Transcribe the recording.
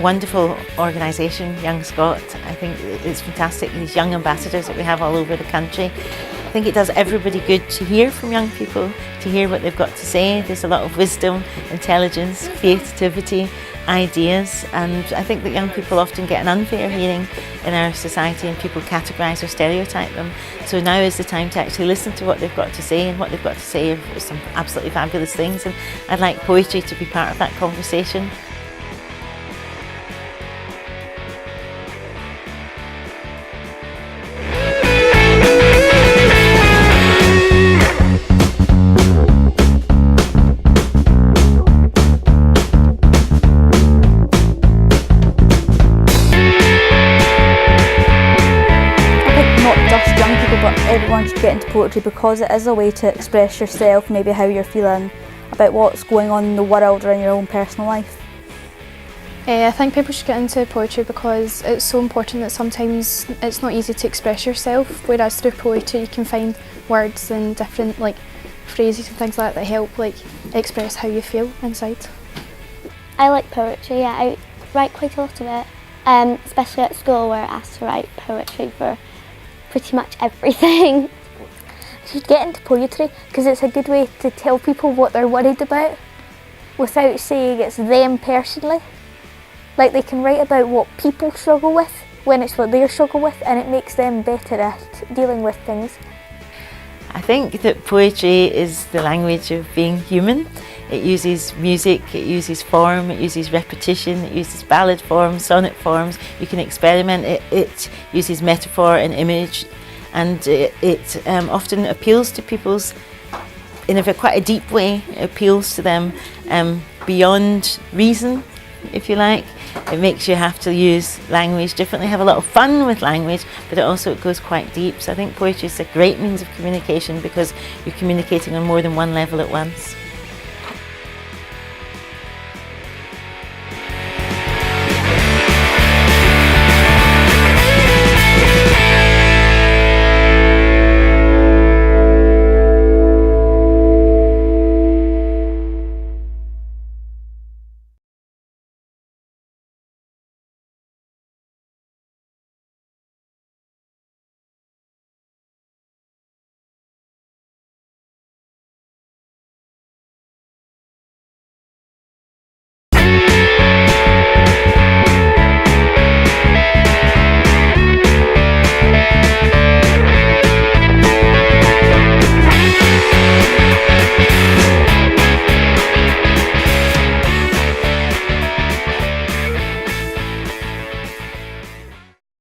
wonderful organisation, Young Scot. I think it's fantastic, these young ambassadors that we have all over the country. I think it does everybody good to hear from young people, to hear what they've got to say. There's a lot of wisdom, intelligence, creativity, ideas, and I think that young people often get an unfair hearing in our society and people categorise or stereotype them. So now is the time to actually listen to what they've got to say, and what they've got to say are some absolutely fabulous things, and I'd like poetry to be part of that conversation. But everyone should get into poetry because it is a way to express yourself, maybe how you're feeling about what's going on in the world or in your own personal life. I think people should get into poetry because it's so important that sometimes it's not easy to express yourself, whereas through poetry you can find words and different phrases and things like that that help express how you feel inside. I like poetry, yeah, I write quite a lot of it, especially at school where I asked to write poetry for pretty much everything. You should get into poetry because it's a good way to tell people what they're worried about without saying it's them personally. Like, they can write about what people struggle with when it's what they struggle with, and it makes them better at dealing with things. I think that poetry is the language of being human. It uses music, it uses form, it uses repetition, it uses ballad forms, sonnet forms. You can experiment. It uses metaphor and image, and it often appeals to people's, in quite a deep way, it appeals to them beyond reason, if you like. It makes you have to use language differently, have a lot of fun with language, but it goes quite deep. So I think poetry is a great means of communication because you're communicating on more than one level at once.